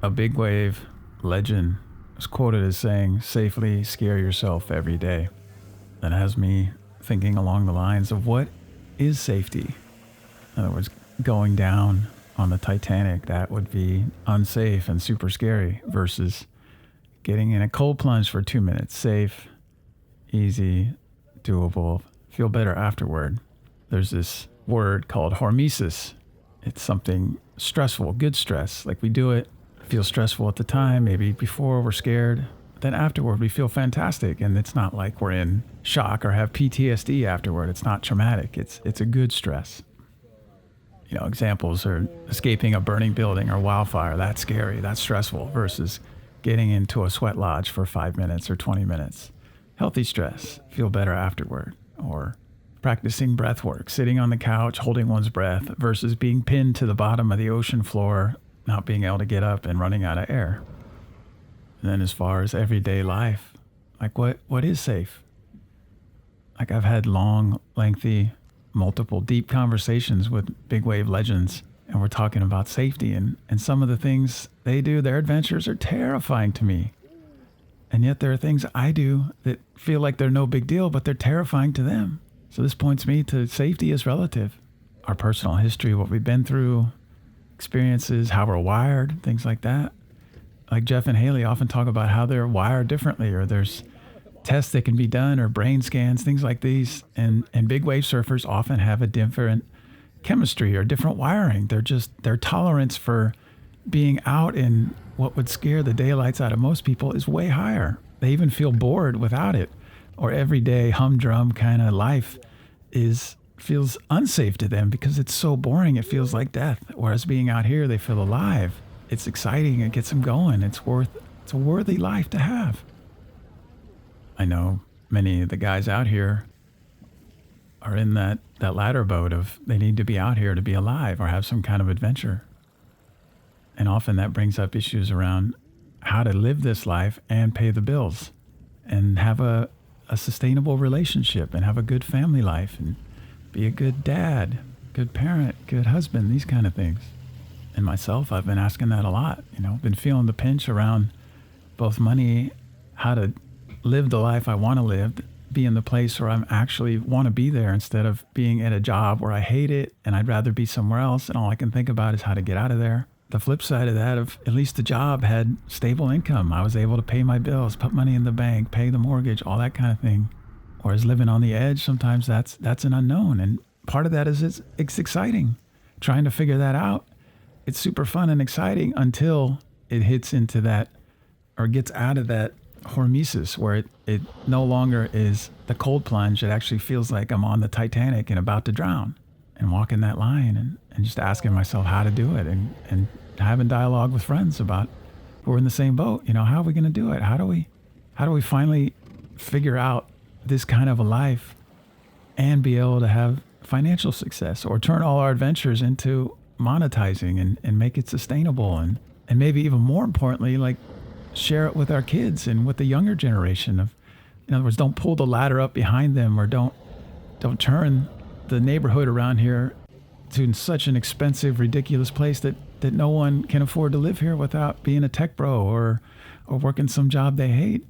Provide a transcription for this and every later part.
A big wave legend is quoted as saying, "Safely scare yourself every day." That has me thinking along the lines of what is safety? In other words, going down on the Titanic, that would be unsafe and super scary, versus getting in a cold plunge for 2 minutes, safe, easy, doable, feel better afterward. There's this word called hormesis. It's something stressful, good stress. Like we do it, feel stressful at the time, maybe before we're scared. Then afterward, we feel fantastic. And it's not like we're in shock or have PTSD afterward. It's not traumatic. It's a good stress. You know, examples are escaping a burning building or wildfire. That's scary. That's stressful, versus getting into a sweat lodge for 5 minutes or 20 minutes. Healthy stress, feel better afterward. Or practicing breath work, sitting on the couch, holding one's breath, versus being pinned to the bottom of the ocean floor, not being able to get up and running out of air. And then as far as everyday life, like what is safe? Like I've had long, lengthy, multiple deep conversations with big wave legends, and we're talking about safety, and some of the things they do, their adventures are terrifying to me. And yet there are things I do that feel like they're no big deal, but they're terrifying to them. So this points me to safety is relative. Our personal history, what we've been through, experiences, how we're wired, things like that. Like Jeff and Haley often talk about how they're wired differently, or there's tests that can be done, or brain scans, things like these. And big wave surfers often have a different chemistry or different wiring. Their tolerance for being out in what would scare the daylights out of most people is way higher. They even feel bored without it, or everyday humdrum kind of life feels unsafe to them because it's so boring. It feels like death. Whereas being out here, they feel alive. It's exciting. It gets them going. It's a worthy life to have. I know many of the guys out here are in that latter boat of they need to be out here to be alive or have some kind of adventure. And often that brings up issues around how to live this life and pay the bills and have a sustainable relationship and have a good family life and be a good dad, good parent, good husband, these kind of things. And myself, I've been asking that a lot, been feeling the pinch around both money, how to live the life I want to live, be in the place where I'm actually want to be there instead of being at a job where I hate it and I'd rather be somewhere else and all I can think about is how to get out of there. The flip side of that, of at least the job had stable income. I was able to pay my bills, put money in the bank, pay the mortgage, all that kind of thing. Whereas living on the edge, sometimes that's an unknown. And part of that is it's exciting. Trying to figure that out, it's super fun and exciting until it hits into that or gets out of that hormesis where it no longer is the cold plunge. It actually feels like I'm on the Titanic and about to drown, and walking that line and just asking myself how to do it and having dialogue with friends about who are in the same boat. How are we going to do it? How do we finally figure out this kind of a life and be able to have financial success or turn all our adventures into monetizing and make it sustainable and maybe even more importantly, like share it with our kids and with the younger generation of, in other words, don't pull the ladder up behind them or don't turn the neighborhood around here to such an expensive, ridiculous place that no one can afford to live here without being a tech bro or working some job they hate.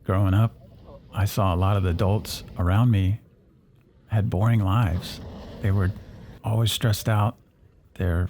Growing up, I saw a lot of the adults around me had boring lives. They were always stressed out. Their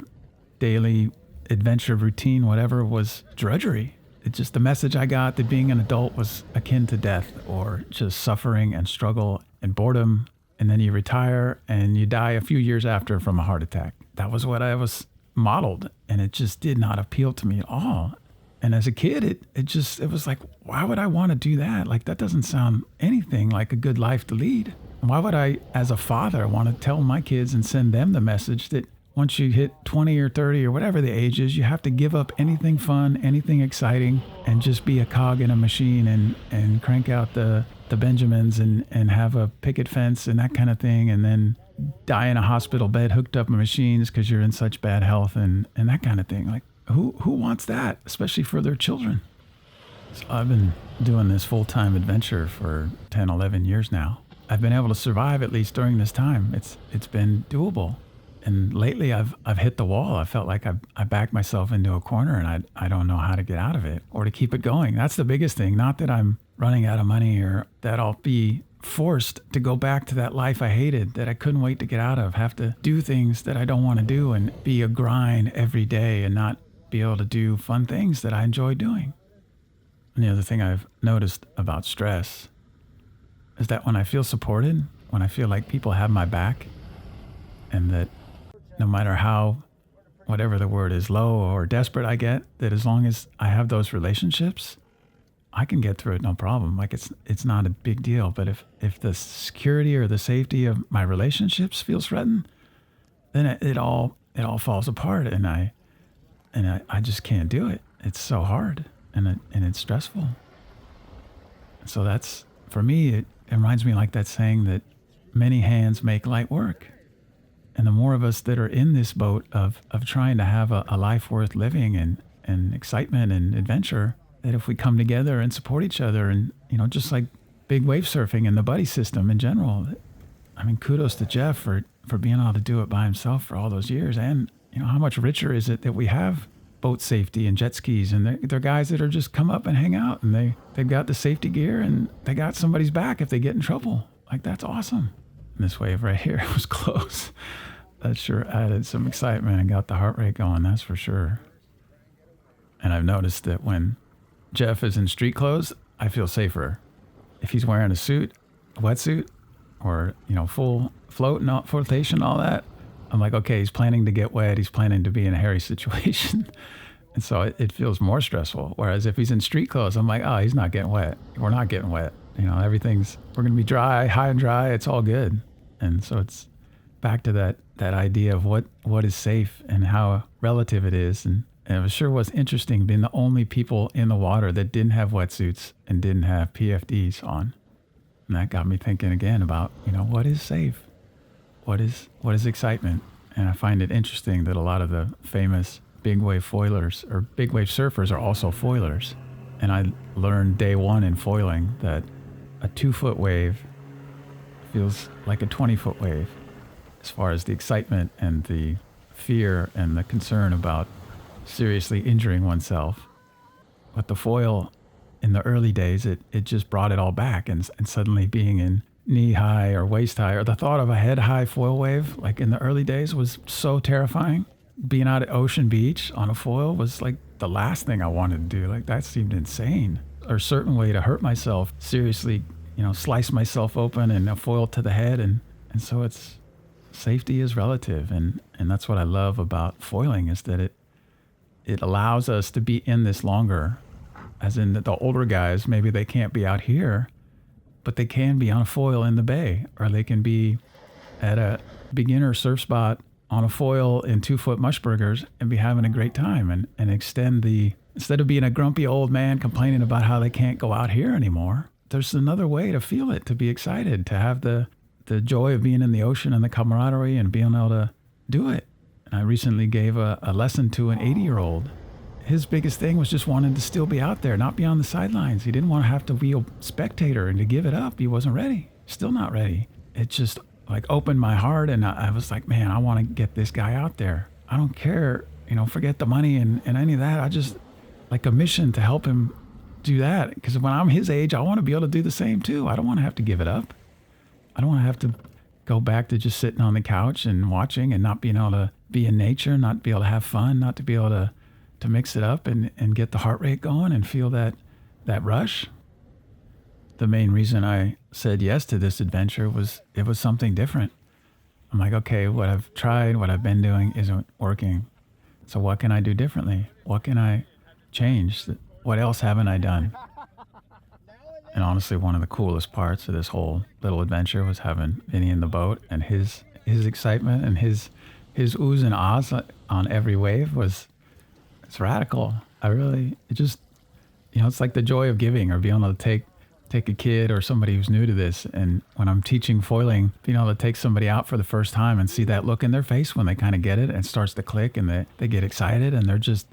daily adventure routine, whatever, was drudgery. It's just the message I got that being an adult was akin to death or just suffering and struggle and boredom. And then you retire and you die a few years after from a heart attack. That was what I was modeled. And it just did not appeal to me at all. And as a kid, it was like, why would I want to do that? Like, that doesn't sound anything like a good life to lead. Why would I, as a father, want to tell my kids and send them the message that once you hit 20 or 30 or whatever the age is, you have to give up anything fun, anything exciting, and just be a cog in a machine and crank out the Benjamins and have a picket fence and that kind of thing, and then die in a hospital bed hooked up with machines because you're in such bad health and that kind of thing. Like, who wants that, especially for their children? So I've been doing this full-time adventure for 10, 11 years now. I've been able to survive at least during this time. It's been doable. And lately I've hit the wall. I felt like I backed myself into a corner and I don't know how to get out of it or to keep it going. That's the biggest thing. Not that I'm running out of money or that I'll be forced to go back to that life I hated that I couldn't wait to get out of, have to do things that I don't want to do and be a grind every day and not be able to do fun things that I enjoy doing. And the other thing I've noticed about stress is that when I feel supported, when I feel like people have my back, and that no matter how, whatever the word is, low or desperate I get, that as long as I have those relationships, I can get through it no problem. Like it's not a big deal. But if the security or the safety of my relationships feels threatened, then it all falls apart, and I just can't do it. It's so hard, and it's stressful. So that's, for me, it reminds me like that saying that many hands make light work. And the more of us that are in this boat of trying to have a life worth living and excitement and adventure, that if we come together and support each other and, just like big wave surfing and the buddy system in general, I mean, kudos to Jeff for being able to do it by himself for all those years. And, how much richer is it that we have boat safety and jet skis, and they're guys that are just come up and hang out, and they've got the safety gear and they got somebody's back if they get in trouble. Like, that's awesome. And this wave right here was close. That sure added some excitement and got the heart rate going, that's for sure. And I've noticed that when Jeff is in street clothes, I feel safer. If he's wearing a suit, a wetsuit, or, full float and flotation, all that, I'm like, okay, he's planning to get wet. He's planning to be in a hairy situation. And so it feels more stressful. Whereas if he's in street clothes, I'm like, oh, he's not getting wet. We're not getting wet. We're going to be dry, high and dry. It's all good. And so it's back to that idea of what is safe and how relative it is. And it sure was interesting being the only people in the water that didn't have wetsuits and didn't have PFDs on. And that got me thinking again about, what is safe? What is excitement? And I find it interesting that a lot of the famous big wave foilers or big wave surfers are also foilers. And I learned day one in foiling that a 2-foot wave feels like a 20-foot wave as far as the excitement and the fear and the concern about seriously injuring oneself. But the foil in the early days, it just brought it all back, and suddenly being in knee high or waist high, or the thought of a head high foil wave, like in the early days, was so terrifying. Being out at Ocean Beach on a foil was like the last thing I wanted to do. Like, that seemed insane. Or a certain way to hurt myself, seriously, slice myself open and a foil to the head. And so safety is relative. And that's what I love about foiling, is that it allows us to be in this longer. As in the older guys, maybe they can't be out here, but they can be on a foil in the bay, or they can be at a beginner surf spot on a foil in 2-foot mushburgers and be having a great time and extend instead of being a grumpy old man complaining about how they can't go out here anymore, there's another way to feel it, to be excited, to have the joy of being in the ocean and the camaraderie and being able to do it. And I recently gave a lesson to an 80-year-old. His biggest thing was just wanting to still be out there, not be on the sidelines. He didn't want to have to be a spectator and to give it up. He wasn't ready, still not ready. It just like opened my heart, and I was like, man, I want to get this guy out there. I don't care, forget the money and any of that. I just like a mission to help him do that, because when I'm his age, I want to be able to do the same too. I don't want to have to give it up. I don't want to have to go back to just sitting on the couch and watching and not being able to be in nature, not be able to have fun, not to be able to mix it up and get the heart rate going and feel that rush. The main reason I said yes to this adventure was it was something different. I'm like, okay, what I've tried, what I've been doing isn't working. So what can I do differently? What can I change? What else haven't I done? And honestly, one of the coolest parts of this whole little adventure was having Vinny in the boat, and his excitement and his oohs and ahs on every wave it's radical. It's like the joy of giving, or being able to take a kid or somebody who's new to this. And when I'm teaching foiling, being able to take somebody out for the first time and see that look in their face when they kind of get it and it starts to click and they get excited, and they're just,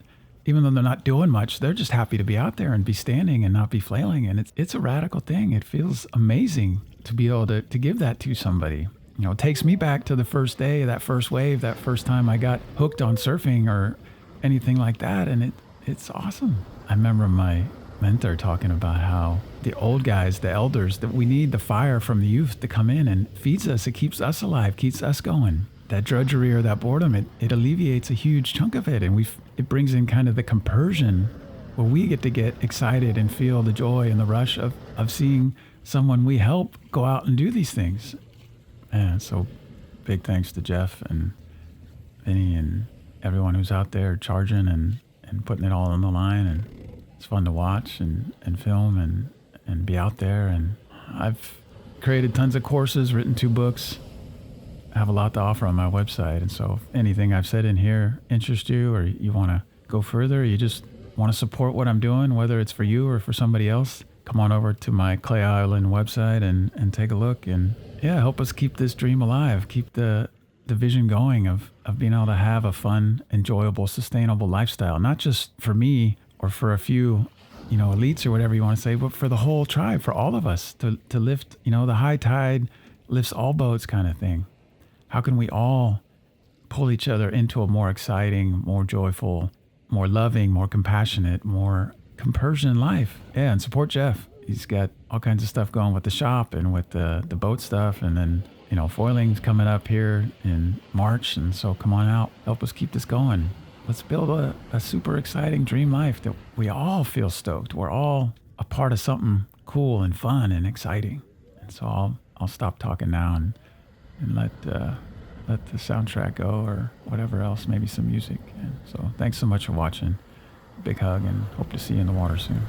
even though they're not doing much, they're just happy to be out there and be standing and not be flailing. And it's a radical thing. It feels amazing to be able to give that to somebody. It takes me back to the first day, that first wave, that first time I got hooked on surfing or anything like that. And it's awesome. I remember my mentor talking about how the old guys, the elders, that we need the fire from the youth to come in and feeds us. It keeps us alive, keeps us going. That drudgery or that boredom, it alleviates a huge chunk of it. And it brings in kind of the compersion where we get to get excited and feel the joy and the rush of seeing someone we help go out and do these things. And so big thanks to Jeff and Vinny and everyone who's out there charging and putting it all on the line. And it's fun to watch and film and be out there. And I've created tons of courses, written 2 books. I have a lot to offer on my website. And so if anything I've said in here interests you, or you want to go further, or you just want to support what I'm doing, whether it's for you or for somebody else, come on over to my Clay Island website and take a look. And help us keep this dream alive, keep the vision going of being able to have a fun, enjoyable, sustainable lifestyle, not just for me or for a few, elites or whatever you want to say, but for the whole tribe, for all of us to lift, the high tide lifts all boats kind of thing. How can we all pull each other into a more exciting, more joyful, more loving, more compassionate, more compersion life? Yeah, and support Jeff. He's got all kinds of stuff going with the shop and with the boat stuff. And then, foiling's coming up here in March. And so come on out, help us keep this going. Let's build a super exciting dream life that we all feel stoked. We're all a part of something cool and fun and exciting. And so I'll stop talking now and let the soundtrack go or whatever else, maybe some music. And so thanks so much for watching. Big hug and hope to see you in the water soon.